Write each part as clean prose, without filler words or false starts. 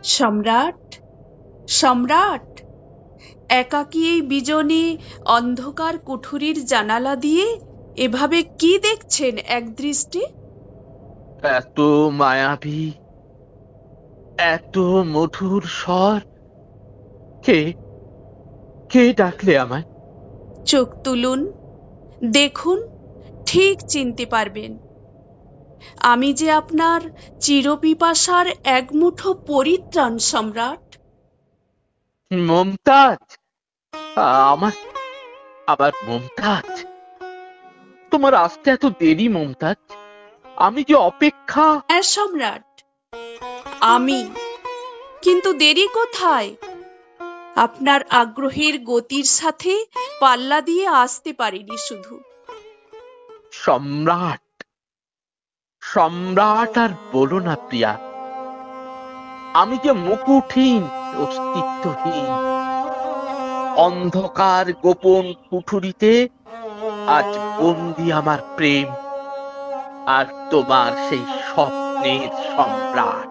সম্রাট, সম্রাট, একাকী এই বিজনে অন্ধকার কুঠুরির জানালা দিয়ে এভাবে কি দেখছেন একদৃষ্টে? এত মায়াবী, এত মধুর স্বর। কে কে ডাকলে আমায়? চোখ তুলুন, দেখুন, ঠিক চিনতে পারবেন। আমি যে আপনার চিরপিপাসার একমুঠো পরিত্রাণ, সম্রাট। মমতাজ, আমার আবার মমতাজ। তোমার আসতে এত দেরি মমতাজ। আমি যে অপেক্ষা। হ্যাঁ সম্রাট, আমি। কিন্তু দেরি কোথায়? আপনার আগ্রহের গতির সাথে পাল্লা দিয়ে আসতে পারিনি শুধু। সম্রাট, সম্রাট আর বলো না প্রিয়া। আমি যে মুকুটহীন, অস্তিত্বহীন, অন্ধকার গোপন কুঠুরিতে আজ বন্দি আমার প্রেম আর তোমার সেই স্বপ্নের সম্রাট।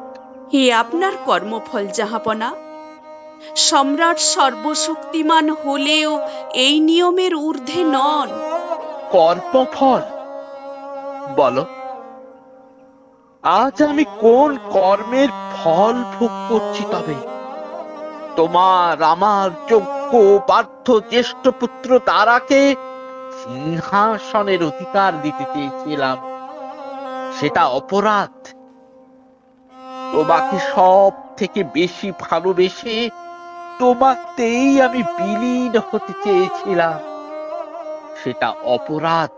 হে আপনার কর্মফল জাহাপনা। সম্রাট সর্বশক্তিমান হলেও এই নিয়মের ঊর্ধ্বে নন। কর্মফল? বলো, আজ আমি কোন কর্মের ফল ভোগ করছি? তবে তোমার আমার যোগ্য বাধ্য জ্যেষ্ঠ পুত্র তারাকে সিংহাসনের অধিকার দিতে চেয়েছিলাম। সেটা অপরাধ। তোমাকে সব থেকে বেশি ভালোবেসে তোমাতেই আমি বিলীন হতে চেয়েছিলাম। সেটা অপরাধ।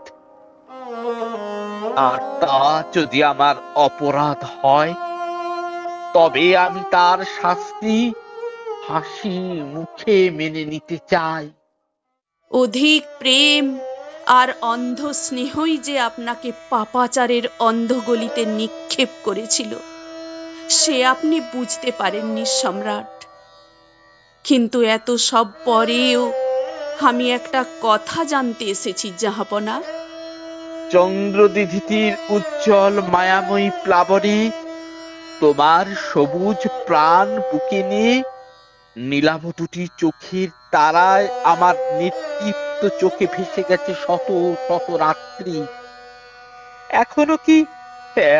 আর তা যদি আমার অপরাধ হয়, তবে আমি তার শাস্তি হাসি মুখে মেনে নিতে চাই। অধিক প্রেম আর অন্ধ স্নেহই যে আপনাকে পাপাচারের অন্ধগলিতে নিক্ষেপ করেছিল, সে আপনি বুঝতে পারেননি সম্রাট। কিন্তু এত সব পরেও আমি একটা কথা জানতে এসেছি জাহাপনা। চন্দ্রদিধির উজ্জ্বল মায়াময়ী প্লাবনে তোমার সবুজ প্রাণ বুকে নিয়ে নীলাভ দুটি চোখের তারায় আমার নির্লিপ্ত চোখে ভেসে গেছে শত শত রাত্রি। এখনো কি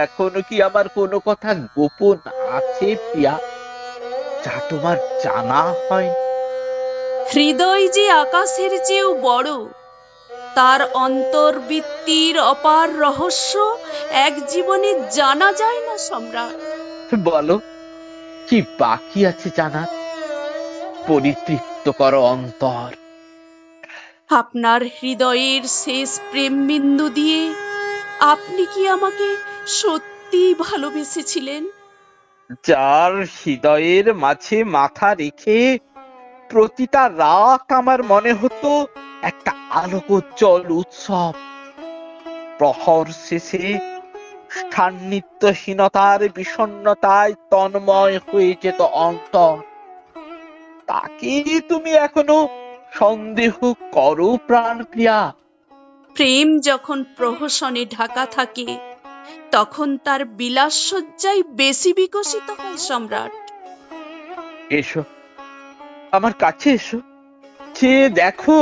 এখনো কি আমার কোনো কথা গোপন আছে প্রিয়া, যা তোমার জানা হয়? হৃদয় যে আকাশের চেয়েও বড়, তার অন্তর্বৃত্তির অপার রহস্য এক জীবনে জানা যায় না সম্রাট। বলো, কি বাকি আছে জানা? পরিতৃপ্ত করো অন্তর। আপনার হৃদয়ের শেষ প্রেম বিন্দু দিয়ে আপনি কি আমাকে সত্যি ভালোবেসেছিলেন? যার হৃদয়ের মাঝে মাথা রেখে প্রতিটা রাত আমার মনে হতো একটা আলোকোজ্জ্বল উৎসব। প্রহর শেষে সান্নিধ্যহীনতার বিষণ্ণতায় তন্ময় হয়ে যেত অন্তর। তাকে তুমি এখনো সন্দেহ করো প্রাণপ্রিয়া? প্রেম যখন প্রহসনে ঢাকা থাকে, তখন তার বিলাসসজ্জাই বেশি বিকশিত হয় সম্রাট। এসো, আমার কাছে এসো, চেয়ে দেখো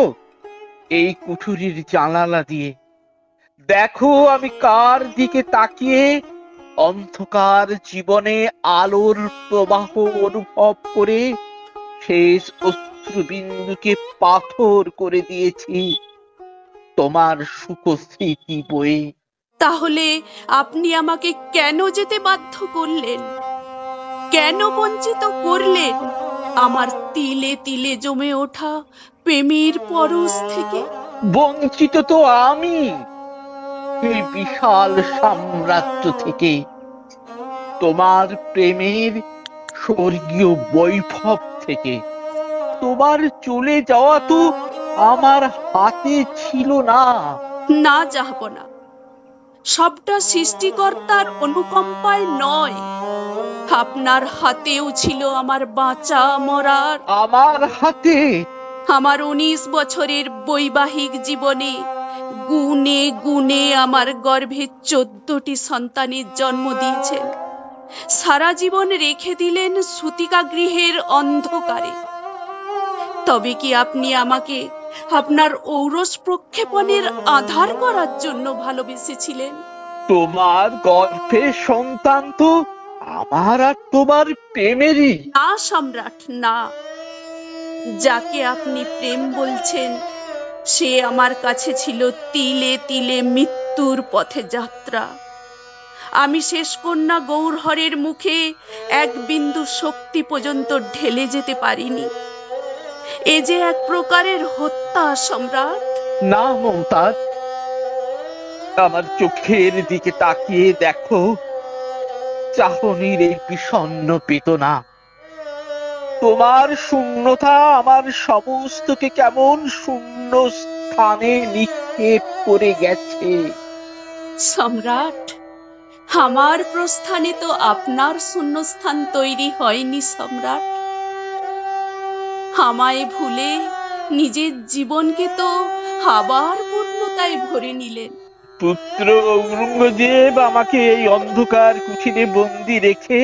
এই কুঠুরির জানালা দিয়ে। দেখো আমি কার দিকে তাকিয়ে অন্ধকার জীবনে আলোর প্রবাহ অনুভব করে শেষ অশ্রুবিন্দুকে পাথর করে দিয়েছি তোমার সুখ স্মৃতি বয়ে। তাহলে আপনি আমাকে কেন যেতে বাধ্য করলেন? কেন বঞ্চিত করলেন আমার তিলে তিলে জমে ওঠা প্রেমের পরশ থেকে? বঞ্চিত তো আমি এই বিশাল সাম্রাজ্য থেকে, তোমার প্রেমের স্বর্গীয় বৈভব থেকে। তোমার চলে যাওয়া তো আমার হাতে ছিল না। না জাহাপনা, সবটা সৃষ্টিকর্তার অনুকম্পায় নয়। আপনার হাতেও ছিল আমার বাঁচা মরার। আমার হাতে? আমার 19 বছরের বৈবাহিক জীবনে গুণে গুণে আমার গর্ভে 14টি সন্তানের জন্ম দিয়েছেন। সারা জীবন রেখে দিলেন সূতিকাগৃহের অন্ধকারে। তবে কি আপনি আমাকে আপনার ঔরস প্রক্ষেপণের আধার করার জন্য ভালোবেসেছিলেন? তোমার গর্ভের সন্তান তো আমার আর তোমার প্রেমেরই। না সম্রাট, না। যাকে আপনি প্রেম বলছেন সে আমার কাছে ছিল তিলে তিলে মৃত্যুর পথে যাত্রা। আমি শেষ কন্যা গৌরহরের মুখে এক বিন্দু শক্তি পর্যন্ত ঢেলে যেতে পারিনি। এ যে এক প্রকারের হত্যা সম্রাট। না মমতাজ, আমার চোখের দিকে তাকিয়ে দেখো চাহনির এই বিষণ্ণ বেদনা। তোমার শূন্যতা আমার সমস্তকে কেমন শূন্য স্থানে নিক্ষেপ করে গেছে। সম্রাট, আমার প্রস্থানে তো আপনার শূন্যস্থান তৈরি হয়নি সম্রাট। আমায় ভুলে নিজের জীবনকে তো আবার পূর্ণতায় ভরে নিলেন। পুত্র ঔরঙ্গজেব আমাকে এই অন্ধকার কুঠিরে বন্দি রেখে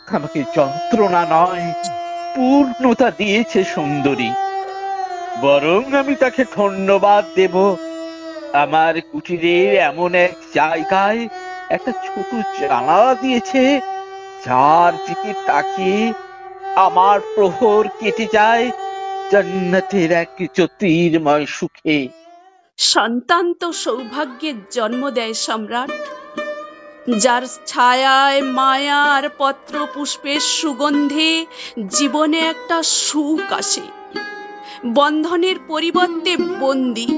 আমাকে যন্ত্রণা নয় পূর্ণতা দিয়েছে সুন্দরী। বরং আমি তাকে ধন্যবাদ দেব, আমার কুঠিরের এমন এক জায়গায় একটা ছোট জানালা দিয়েছে যার দিকে তাকিয়ে আমার প্রহর কেটে যায় জান্নাতের এক জ্যোতির্ময় সুখে। সন্তান তো সৌভাগ্যের জন্ম দেয় সম্রাট, যার ছায়ায় মায়া আর পত্র পুষ্পের সুগন্ধে জীবনে একটা সুখ আসে। বন্ধনের পরিবর্তে বন্দি,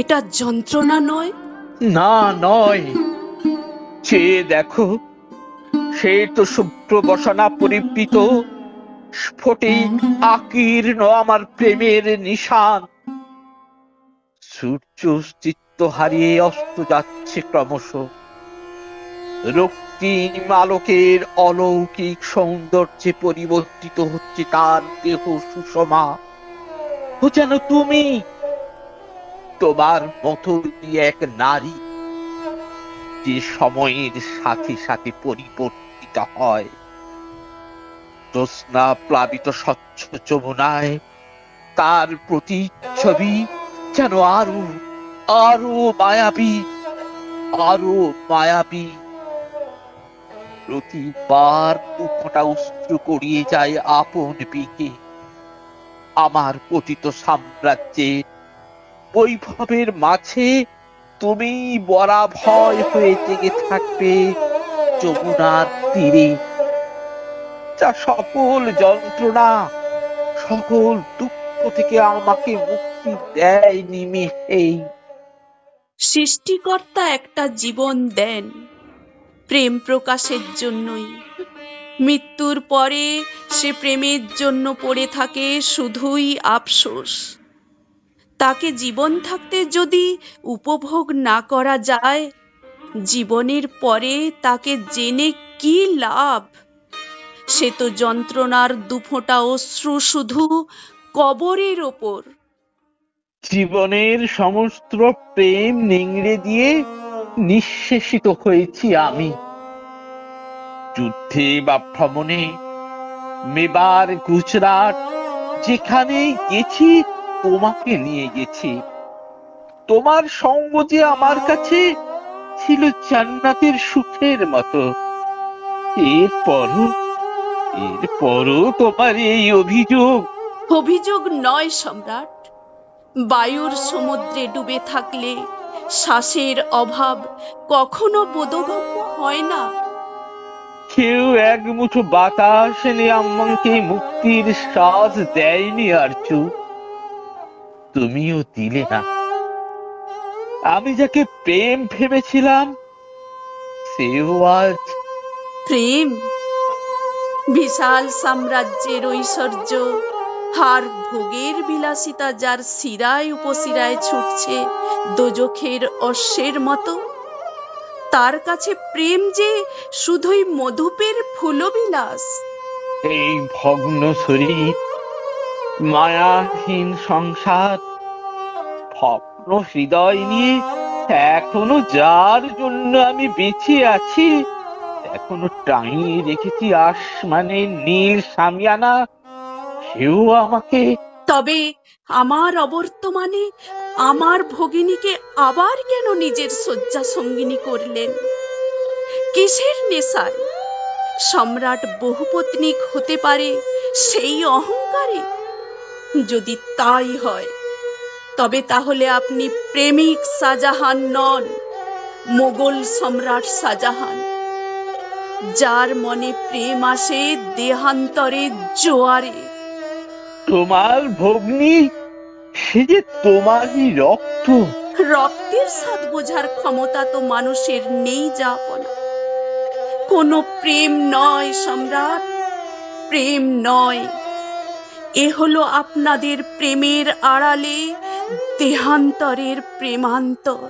এটা যন্ত্রণা নয়? না নয়, চেয়ে দেখো, সে তো শুভ্র বসনা পরিবৃত স্ফটিক আকীর্ণ আমার প্রেমের নিশান। সূর্য চিত্ত হারিয়ে অস্ত যাচ্ছে ক্রমশ, রক্তিম আলোকের অলৌকিক সৌন্দর্যে পরিবর্তিত হচ্ছে তার দেহ সুষমা। ও যেন তুমি, তোমার মতো এক নারী যে সময়ের সাথে সাথে পরিবর্তিত হয়। জ্যোৎস্না প্লাবিত স্বচ্ছ যমুনায় তার প্রতিচ্ছবি যেন আরো আরো মায়াবী, আরো মায়াবী। প্রতিবার দুফোঁটা অশ্রু গড়িয়ে যায় আপন পিকে। আমার পতিত সাম্রাজ্যের বৈভবের মাঝে তুমি বরাভয় হয়ে জেগে থাকবে যমুনার তীরে, যা সকল যন্ত্রণা সকল দুঃখ থেকে আমাকে মুক্তি দেয় নিমেষেই। সৃষ্টিকর্তা একটা জীবন দেন প্রেম প্রকাশের জন্যই। মৃত্যুর পরে সে প্রেমের জন্য পড়ে থাকে শুধুই আফসোস। তাকে জীবন থাকতে যদি উপভোগ না করা যায়, জীবনের পরে তাকে জেনে কি লাভ? সে তো যন্ত্রণার দুফোঁটা অশ্রু শুধু কবরের ওপর। জীবনের সমস্ত প্রেম নিংড়ে দিয়ে নিঃশেষিত হয়েছি আমি। যুদ্ধে বা ভ্রমণে, মেবার গুজরাট, যেখানে গেছি তোমাকে নিয়ে গেছি। তোমার সঙ্গ যে আমার কাছে ছিল জান্নাতের সুখের মতো। এরপরও তোমার এই অভিযোগ। অভিযোগ নয় সম্রাট। বায়ুর সমুদ্রে ডুবে থাকলে শ্বাসের অভাব কখনো বোধগম্য হয় না। কেউ এক মুঠো বাতাস এনে আমাকে মুক্তির শ্বাস দেয়নি আরচু, তুমিও দিলে না। আমি যাকে প্রেম ভেবেছিলাম সেও আজ। প্রেম, বিশাল সাম্রাজ্যের ঐশ্বর্য আর ভোগের বিলাসিতা যার শিরায় উপশিরায় ছুটছে দোজখের অশ্বের মতো, তার কাছে প্রেম যে শুধুই মধুপের ফুলবিলাস। এই ভগ্ন শরীর, মায়াহীন সংসার, ভগ্ন হৃদয় নিয়ে এখনো যার জন্য আমি বেঁচে আছি, এখনো টাঙিয়ে রেখেছি আসমানে নীল শামিয়ানা, সেও আমাকে। তবে আমার অবর্তমানে আমার ভগিনীকে আবার কেন নিজের শয্যা সঙ্গিনী করলেন? কিসের নেশায়? সম্রাট বহুপত্নীক হতে পারে সেই অহংকারে? যদি তাই হয়, তবে তাহলে আপনি প্রেমিক শাহজাহান নন, মোগল সম্রাট শাহজাহান, যার মনে প্রেম আসে দেহান্তরে জোয়ারে। তোমার ভগ্নী, সে যে তোমারই রক্ত। রক্তের স্বাদ বোঝার ক্ষমতা তো মানুষের নেই জাহাপনা। কোনো প্রেম নয় সম্রাট, প্রেম নয়। এ হলো আপনাদের প্রেমের আড়ালে দেহান্তরের প্রেমান্তর।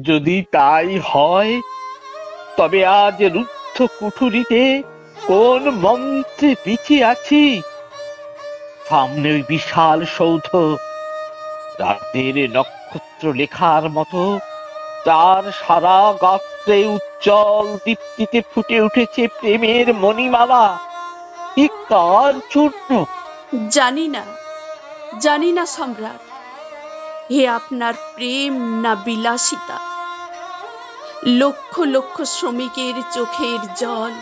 যদি তাই হয়, তবে আজ রুদ্ধ কুঠুরিতে কোন মন্ত্রে পিছিয়ে আছি? সামনে ওই বিশাল সৌধ, রাতের নক্ষত্র লেখার মতো তার সারা গাত্রে উজ্জ্বল দীপ্তিতে ফুটে উঠেছে প্রেমের মণিমালা। এ কার জন্য? জানি না, জানি না সম্রাট, হে আপনার প্রেম না বিলাসিতা, লক্ষ লক্ষ শ্রমিকের চোখের জল,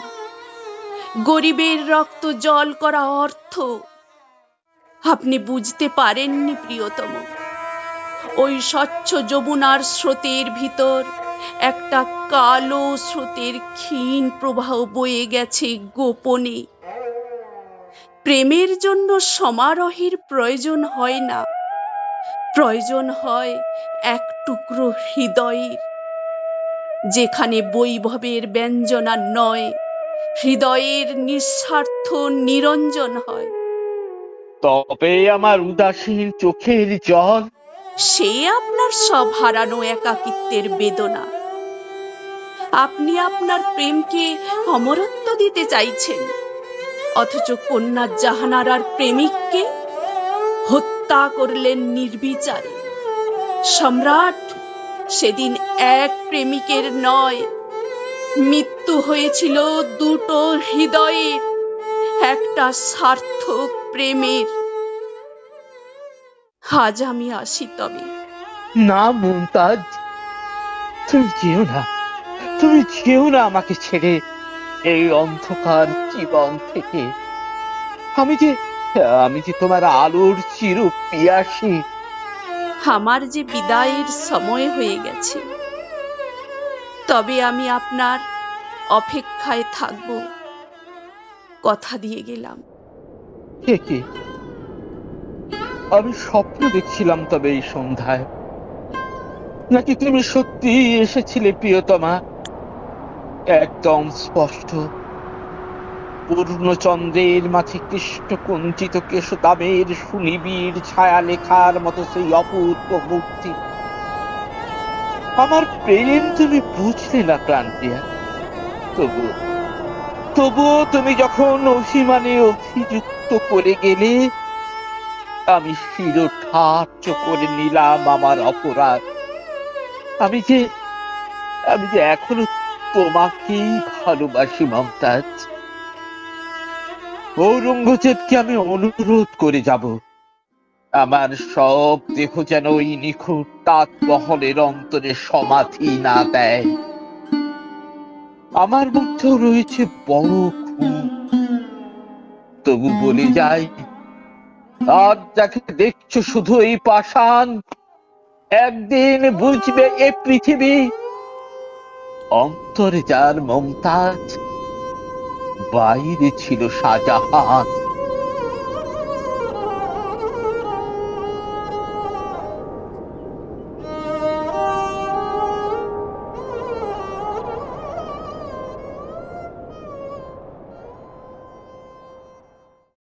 গরিবের রক্ত জল করা অর্থ আপনি বুঝতে পারেননি প্রিয়তম। ওই স্বচ্ছ যমুনার স্রোতের ভিতর একটা কালো স্রোতের ক্ষীণ প্রবাহ বয়ে গেছে গোপনে। প্রেমের জন্য সমারোহের প্রয়োজন হয় না, প্রয়োজন হয় এক টুকরো হৃদয়ের, যেখানে বৈভবের ব্যঞ্জনা নয়, হৃদয়ের নিঃস্বার্থ নিরঞ্জন হয়। তবে আমার উদাসীন চোখের জল, সে আপনার সব হারানো একাকিত্বের বেদনা। আপনি আপনার প্রেমকে অমরত্ব দিতে চাইছেন, অথচ কন্যা জাহানারার প্রেমিককে হত্যা করলেন নির্বিচারে। সম্রাট, সেদিন এক প্রেমিকের নয়, মৃত্যু হয়েছিল দুটো হৃদয়ের, একটা সার্থক প্রেমের। আজ আমি আসি তবে। না মুমতাজ, তুমি যেও না, তুমি যেও না আমাকে ছেড়ে এই অন্ধকার জীবন থেকে। আমি যে তোমার আলোর চির পিয়াসী। আমার যে বিদায়ের সময় হয়ে গেছে, তবে আমি আপনার অপেক্ষায় থাকব, কথা দিয়ে গেলাম। কে কে? আমি স্বপ্ন দেখছিলাম তবে এই সন্ধ্যায়, নাকি তুমি সত্যি এসেছিলে প্রিয়তমা? একদম স্পষ্ট, পূর্ণচন্দ্রের মাঝে কৃষ্ণ কুঞ্চিত কেশদামের সুনিবিড় ছায়া লেখার মতো সেই অপূর্ব মূর্তি। আমার প্রেম তুমি বুঝলে না প্রাণপ্রিয়া, তবুও তুমি যখন অভিমানে অভিযুক্ত করে গেলে, আমি শিরোধার্য করে নিলাম আমার অপরাধ। আমি যে এখনো তোমাকেই ভালোবাসি মমতাজ। ঔরঙ্গজেবকে আমি অনুরোধ করে যাব, আমার সব দেহ যেন ওই নিখুঁত তাজমহলের অন্তরে সমাধি না দেয়। আমার মধ্যেও রয়েছে বড় খুন। তবু বলে যাই, আজ যাকে দেখছো শুধু এই পাষাণ, একদিন বুঝবে এ পৃথিবী অন্তরে যার মমতাজ, বাইরে ছিল শাহজাহান।